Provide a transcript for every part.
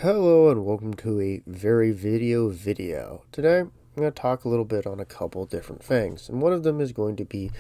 Hello and welcome to a very video. Today I'm going to talk a little bit on a couple different things, and one of them is going to be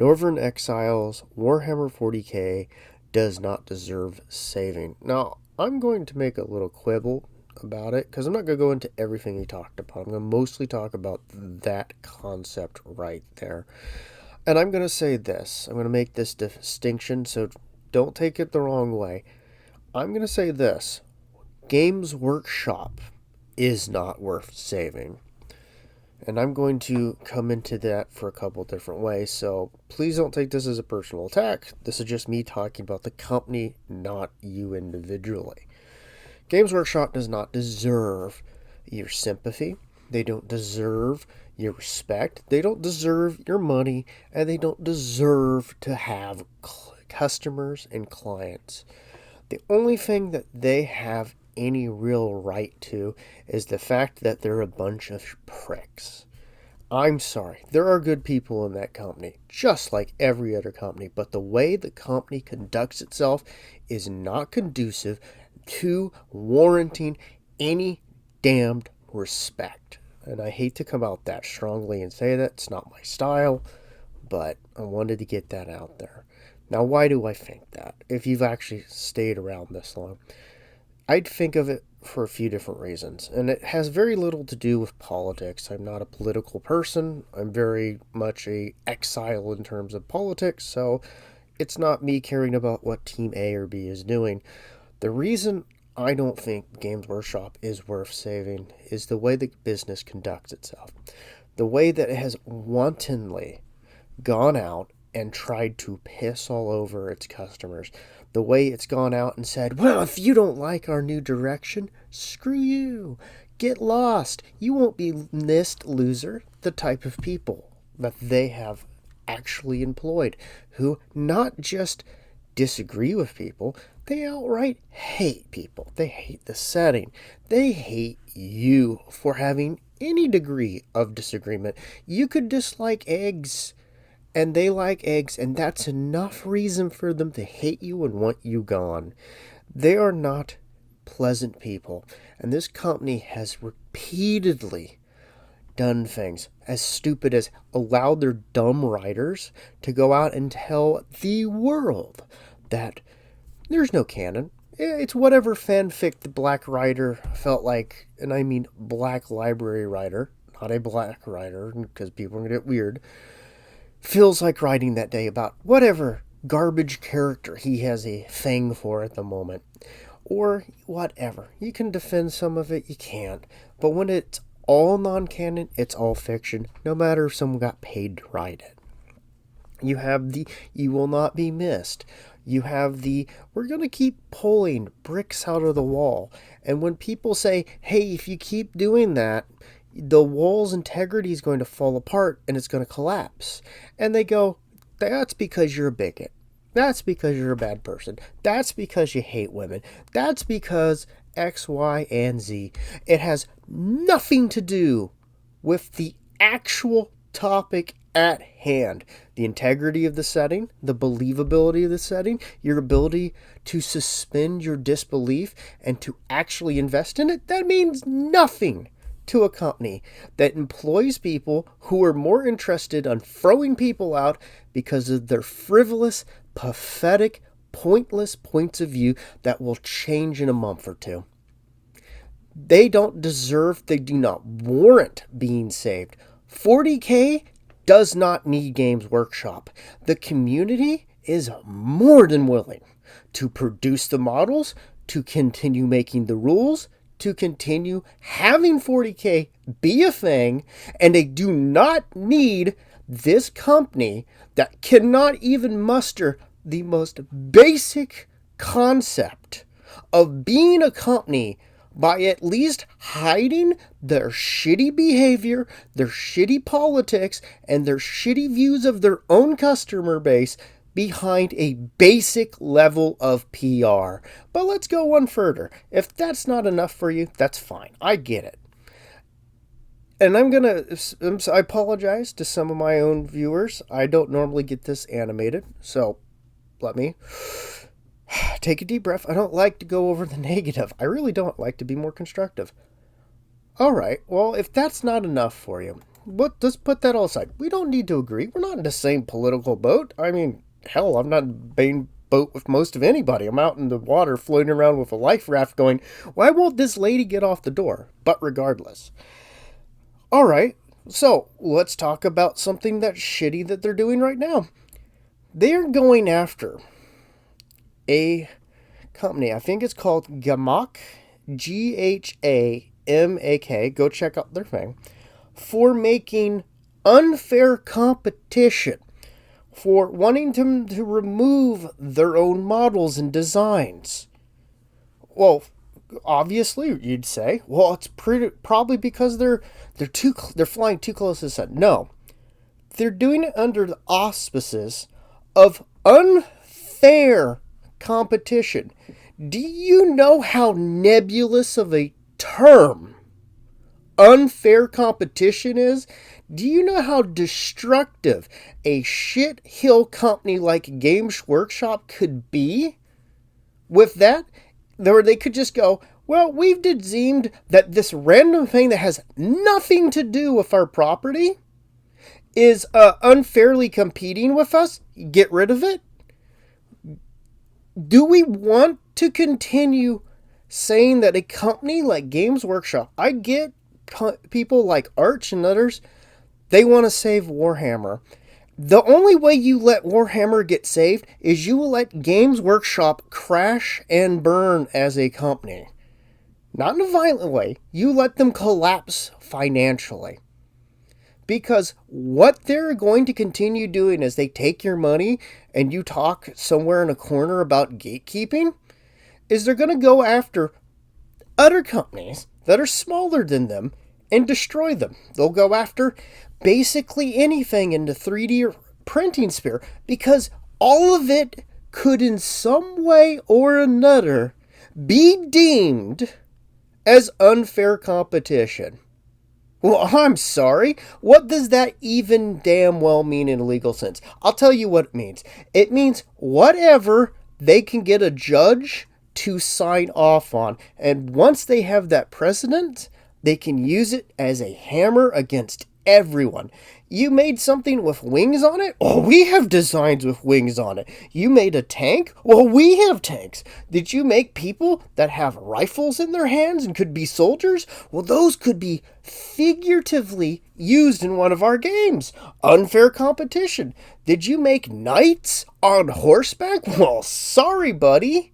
Northern Exile's Warhammer 40k does not deserve saving. Now, I'm going to make a little quibble about it because I'm not going to go into everything he talked about. I'm going to mostly talk about that concept right there. And I'm going to say this. I'm going to make this distinction, so don't take it the wrong way. I'm going to say this. Games Workshop is not worth saving. And I'm going to come into that for a couple different ways, so please don't take this as a personal attack. This is just me talking about the company, not you individually. Games Workshop does not deserve your sympathy. They don't deserve your respect. They don't deserve your money, and they don't deserve to have customers and clients. The only thing that they have any real right to is the fact that they're a bunch of pricks. I'm sorry. There are good people in that company, just like every other company, but the way the company conducts itself is not conducive to warranting any damned respect. And I hate to come out that strongly and say that. It's not my style, but I wanted to get that out there. Now, why do I think that? If you've actually stayed around this long, I'd think of it for a few different reasons, and it has very little to do with politics. I'm not a political person. I'm very much a exile in terms of politics, so it's not me caring about what Team A or B is doing. The reason I don't think Games Workshop is worth saving is the way the business conducts itself. The way that it has wantonly gone out and tried to piss all over its customers. The way it's gone out and said, well, if you don't like our new direction, screw you. Get lost. You won't be missed, loser. The type of people that they have actually employed, who not just disagree with people, they outright hate people. They hate the setting. They hate you for having any degree of disagreement. You could dislike eggs, and they like eggs, and that's enough reason for them to hate you and want you gone. They are not pleasant people, and this company has repeatedly done things as stupid as allowed their dumb writers to go out and tell the world that there's no canon. It's whatever fanfic the black writer felt like, and I mean black library writer, not a black writer, because people are going to get weird, feels like writing that day about whatever garbage character he has a thing for at the moment. Or whatever. You can defend some of it, you can't. But when it's all non-canon, it's all fiction, no matter if someone got paid to write it. You have the you will not be missed. You have the we're going to keep pulling bricks out of the wall. And when people say, hey, if you keep doing that, the wall's integrity is going to fall apart and it's going to collapse. And they go, that's because you're a bigot. That's because you're a bad person. That's because you hate women. That's because X, Y, and Z. It has nothing to do with the actual topic at hand. The integrity of the setting, the believability of the setting, your ability to suspend your disbelief and to actually invest in it, that means nothing to a company that employs people who are more interested on throwing people out because of their frivolous, pathetic, pointless points of view that will change in a month or two. They don't deserve, they do not warrant being saved. 40k does not need Games Workshop. The community is more than willing to produce the models, to continue making the rules, to continue having 40k be a thing, and they do not need this company that cannot even muster the most basic concept of being a company by at least hiding their shitty behavior, their shitty politics, and their shitty views of their own customer base behind a basic level of PR. But let's go one further. If that's not enough for you, that's fine. I get it. And I apologize to some of my own viewers. I don't normally get this animated, so let me Take a deep breath. I don't like to go over the negative. I really don't like to be more constructive. All right, well, if that's not enough for you, let's put that all aside. We don't need to agree. We're not in the same political boat. I mean, hell, I'm not in the same boat with most of anybody. I'm out in the water floating around with a life raft going, why won't this lady get off the door? But regardless. All right, so let's talk about something that's shitty that they're doing right now. They're going after a company. I think it's called Gamak, Ghamak. Go check out their thing. For making unfair competition. For wanting them to remove their own models and designs. Well, obviously, you'd say, well, it's probably because they're flying too close to the sun. No. They're doing it under the auspices of unfair competition. Do you know how nebulous of a term unfair competition is? Do you know how destructive a shit-hill company like Games Workshop could be with that? Where they could just go, well, we've deemed that this random thing that has nothing to do with our property is unfairly competing with us. Get rid of it. Do we want to continue saying that a company like Games Workshop, I get people like Arch and others, they want to save Warhammer. The only way you let Warhammer get saved is you will let Games Workshop crash and burn as a company. Not in a violent way. You let them collapse financially. Because what they're going to continue doing is they take your money and you talk somewhere in a corner about gatekeeping, is they're going to go after other companies that are smaller than them and destroy them. They'll go after basically anything in the 3D printing sphere because all of it could in some way or another be deemed as unfair competition. Well, I'm sorry. What does that even damn well mean in a legal sense? I'll tell you what it means. It means whatever they can get a judge to sign off on. And once they have that precedent, they can use it as a hammer against everyone. You made something with wings on it? Oh, we have designs with wings on it. You made a tank? Well, we have tanks. Did you make people that have rifles in their hands and could be soldiers? Well, those could be figuratively used in one of our games. Unfair competition. Did you make knights on horseback? Well, sorry, buddy.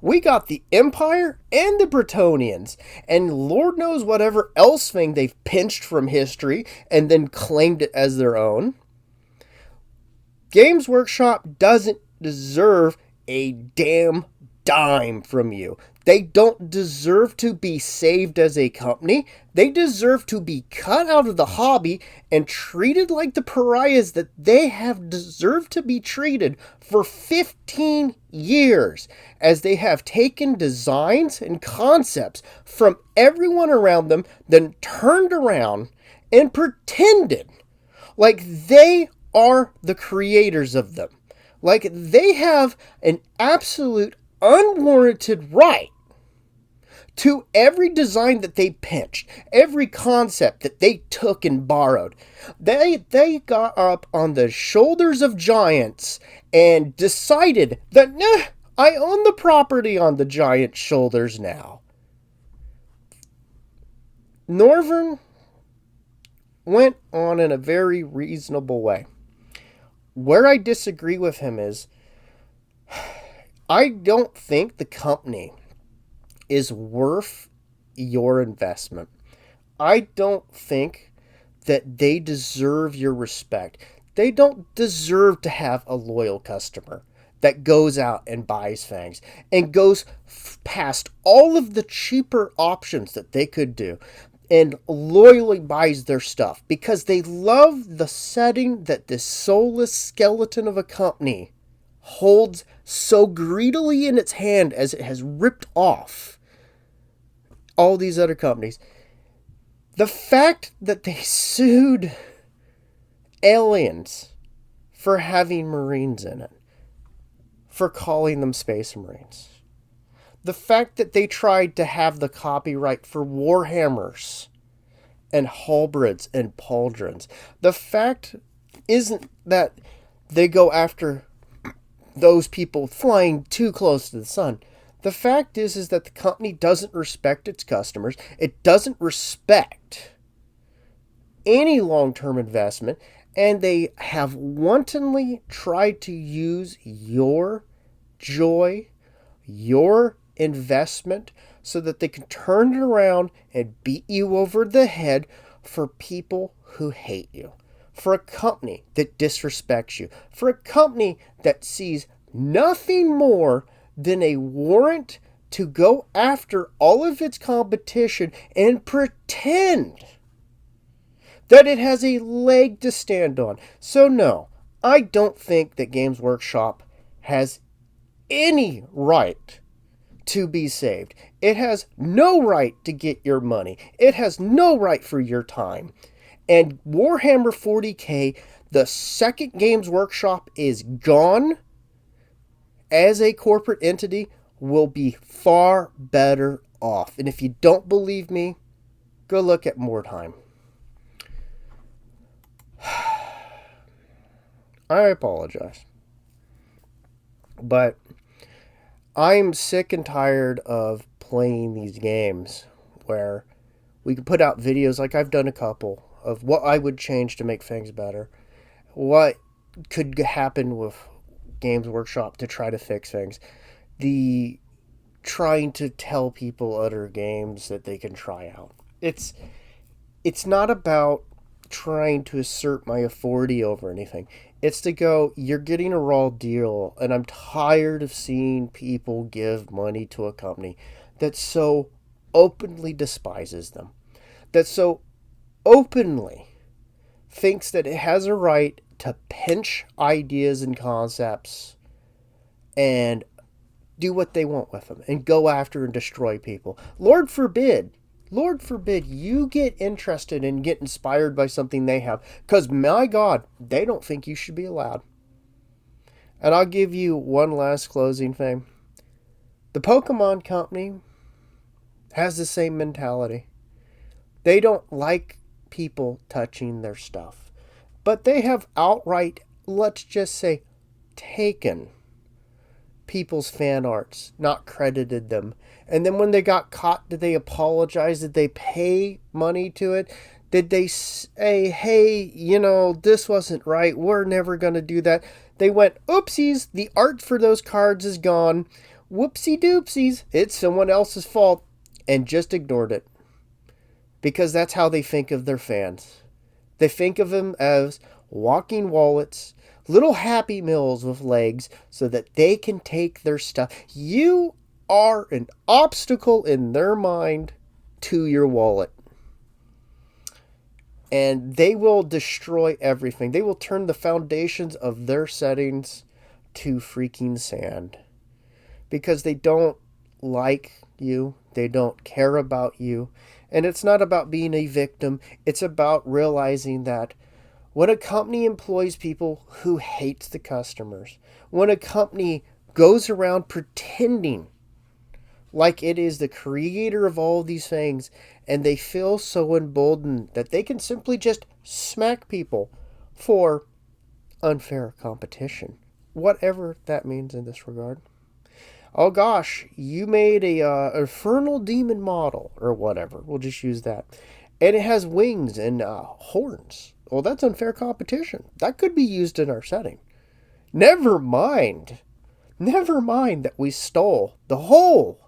We got the Empire and the Bretonnians, and Lord knows whatever else thing they've pinched from history and then claimed it as their own. Games Workshop doesn't deserve a damn dime from you. They don't deserve to be saved as a company. They deserve to be cut out of the hobby and treated like the pariahs that they have deserved to be treated for 15 years, as they have taken designs and concepts from everyone around them, then turned around and pretended like they are the creators of them. Like they have an absolute unwarranted right to every design that they pinched, every concept that they took and borrowed. They got up on the shoulders of giants and decided that, nah, I own the property on the giant shoulders now. Northern went on in a very reasonable way. Where I disagree with him is, I don't think the company is worth your investment. I don't think that they deserve your respect. They don't deserve to have a loyal customer that goes out and buys things and goes past all of the cheaper options that they could do and loyally buys their stuff because they love the setting that this soulless skeleton of a company holds so greedily in its hand as it has ripped off all these other companies. The fact that they sued Aliens for having Marines in it, for calling them Space Marines. The fact that they tried to have the copyright for Warhammers and halberds and pauldrons. The fact isn't that they go after those people flying too close to the sun. The fact is that the company doesn't respect its customers. It doesn't respect any long-term investment, and they have wantonly tried to use your joy, your investment, so that they can turn it around and beat you over the head for people who hate you, for a company that disrespects you, for a company that sees nothing more than a warrant to go after all of its competition and pretend that it has a leg to stand on. So no, I don't think that Games Workshop has any right to be saved. It has no right to get your money. It has no right for your time. And Warhammer 40K, the second Games Workshop is gone as a corporate entity, will be far better off. And if you don't believe me, go look at Mordheim. I apologize. But I'm sick and tired of playing these games where we can put out videos, like I've done a couple, of what I would change to make things better. What could happen with Games Workshop to try to fix things. The trying to tell people other games that they can try out. It's not about trying to assert my authority over anything. It's to go, you're getting a raw deal, and I'm tired of seeing people give money to a company that so openly despises them, that so openly thinks that it has a right to pinch ideas and concepts and do what they want with them and go after and destroy people. Lord forbid you get interested and get inspired by something they have, because my God, they don't think you should be allowed. And I'll give you one last closing thing. The Pokemon Company has the same mentality. They don't like people touching their stuff, but they have outright, let's just say, taken people's fan arts, not credited them. And then when they got caught, did they apologize? Did they pay money to it? Did they say, hey, this wasn't right, we're never going to do that? They went, oopsies, the art for those cards is gone. Whoopsie doopsies, it's someone else's fault. And just ignored it. Because that's how they think of their fans. They think of them as walking wallets, little Happy Meals with legs, so that they can take their stuff. You are an obstacle in their mind to your wallet. And they will destroy everything. They will turn the foundations of their settings to freaking sand. Because they don't like you. They don't care about you. And it's not about being a victim. It's about realizing that when a company employs people who hates the customers, when a company goes around pretending like it is the creator of all of these things, and they feel so emboldened that they can simply just smack people for unfair competition, whatever that means in this regard. Oh gosh, you made a infernal demon model, or whatever. We'll just use that. And it has wings and horns. Well, that's unfair competition. That could be used in our setting. Never mind that we stole the whole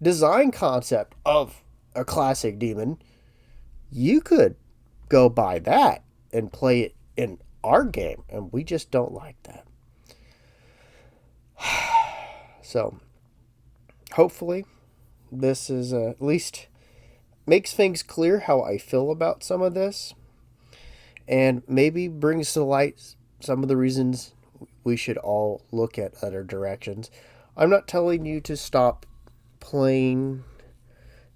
design concept of a classic demon. You could go buy that and play it in our game, and we just don't like that. So, hopefully, this is at least makes things clear how I feel about some of this, and maybe brings to light some of the reasons we should all look at other directions. I'm not telling you to stop playing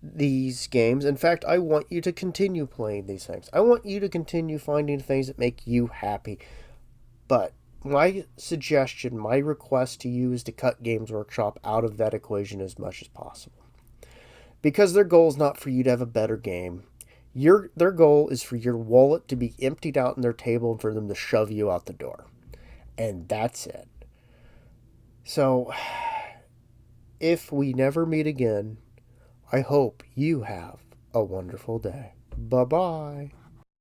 these games. In fact, I want you to continue playing these things. I want you to continue finding things that make you happy. But my suggestion, my request to you is to cut Games Workshop out of that equation as much as possible. Because their goal is not for you to have a better game. Their goal is for your wallet to be emptied out on their table and for them to shove you out the door. And that's it. So, if we never meet again, I hope you have a wonderful day. Bye-bye.